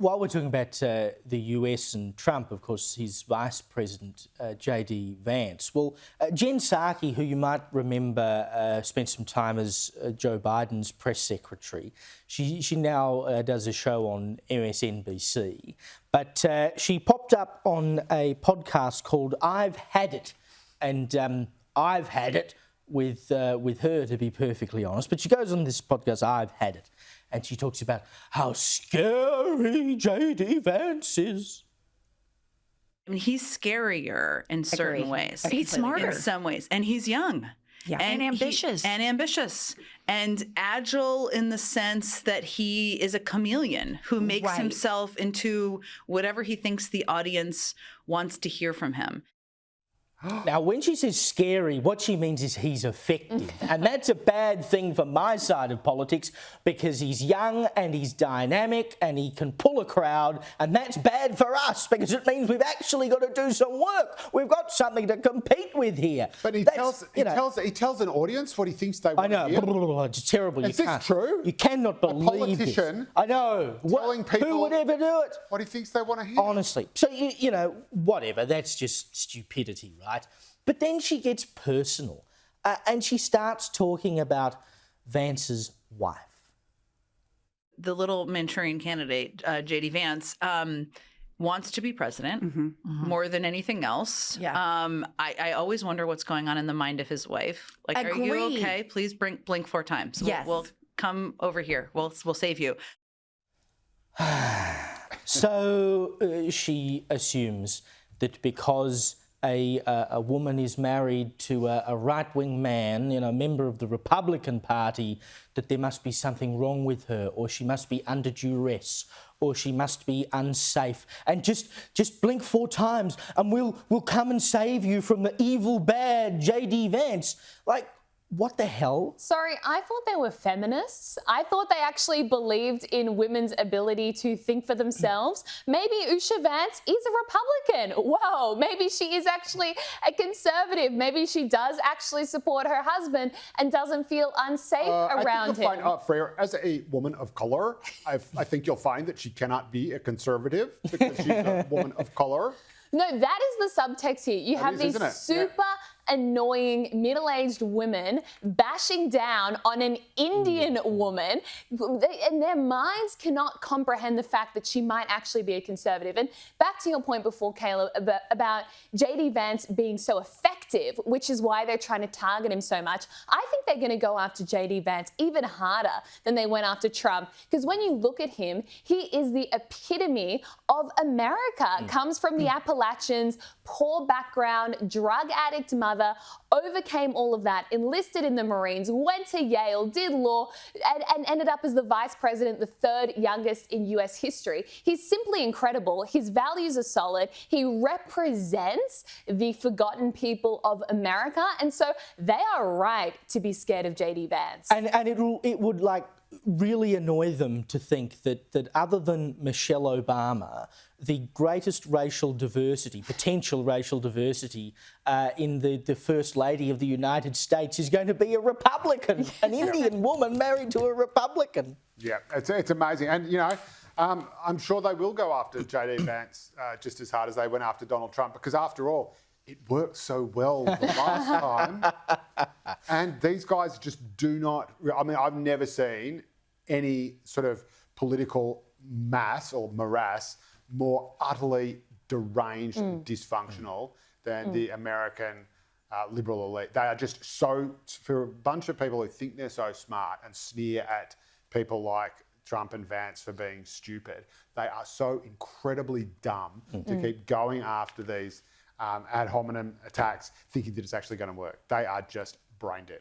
While we're talking about the US and Trump, of course, his Vice President, JD Vance. Well, Jen Psaki, who you might remember spent some time as Joe Biden's press secretary, she now does a show on MSNBC. But she popped up on a podcast called I've Had It. And I've had it with her, to be perfectly honest. But she goes on this podcast, I've Had It. And she talks about how scary JD Vance is. I mean, he's scarier in certain ways. He's smarter. In some ways. And he's young. Yeah. And ambitious. And ambitious. And agile in the sense that he is a chameleon who makes himself into whatever he thinks the audience wants to hear from him. Now, when she says scary, what she means is he's effective. And that's a bad thing for my side of politics because he's young and he's dynamic and he can pull a crowd. And that's bad for us because it means we've actually got to do some work. We've got something to compete with here. But he tells an audience what he thinks they want to hear. I know. It's terrible. Is this true? You cannot believe a politician this. I know. Telling people who would ever do it? What he thinks they want to hear. Honestly. So, you know, whatever. That's just stupidity, right? But then she gets personal and she starts talking about Vance's wife. The little Manchurian candidate, JD Vance, wants to be president more than anything else. Yeah. I always wonder what's going on in the mind of his wife. Like, are you okay? Please blink 4 times. Yes. We'll come over here. We'll save you. So she assumes that because a woman is married to a right-wing man, a member of the Republican Party, that there must be something wrong with her, or she must be under duress, or she must be unsafe. And just blink 4 times and we'll come and save you from the evil, bad JD Vance. Like, what the hell? Sorry, I thought they were feminists. I thought they actually believed in women's ability to think for themselves. Maybe Usha Vance is a Republican. Whoa, maybe she is actually a conservative. Maybe she does actually support her husband and doesn't feel unsafe around him. Freya, as a woman of colour, I think you'll find that she cannot be a conservative because she's a woman of colour. No, that is the subtext here. You have these super annoying middle-aged women bashing down on an Indian woman, and their minds cannot comprehend the fact that she might actually be a conservative. And back to your point before, Caleb, about JD Vance being so effective, which is why they're trying to target him so much. I think they're going to go after JD Vance even harder than they went after Trump, because when you look at him, he is the epitome of America. Comes from the Appalachians, poor background, drug addict mother, overcame all of that, enlisted in the Marines, went to Yale, did law, and ended up as the vice president, the 3rd youngest in US history. He's simply incredible. His values are solid. He represents the forgotten people of America. And so they are right to be scared of JD Vance. And it would like really annoy them to think that other than Michelle Obama, the greatest racial diversity, potential racial diversity in the First Lady of the United States is going to be a Republican, an Indian woman married to a Republican. Yeah, it's amazing. And, you know, I'm sure they will go after JD Vance just as hard as they went after Donald Trump because, after all, it worked so well the last time. And these guys just do not... I mean, I've never seen any sort of political mass or morass more utterly deranged and dysfunctional than the American liberal elite. They are just so... For a bunch of people who think they're so smart and sneer at people like Trump and Vance for being stupid, they are so incredibly dumb to keep going after these ad hominem attacks thinking that it's actually going to work. They are just brain dead.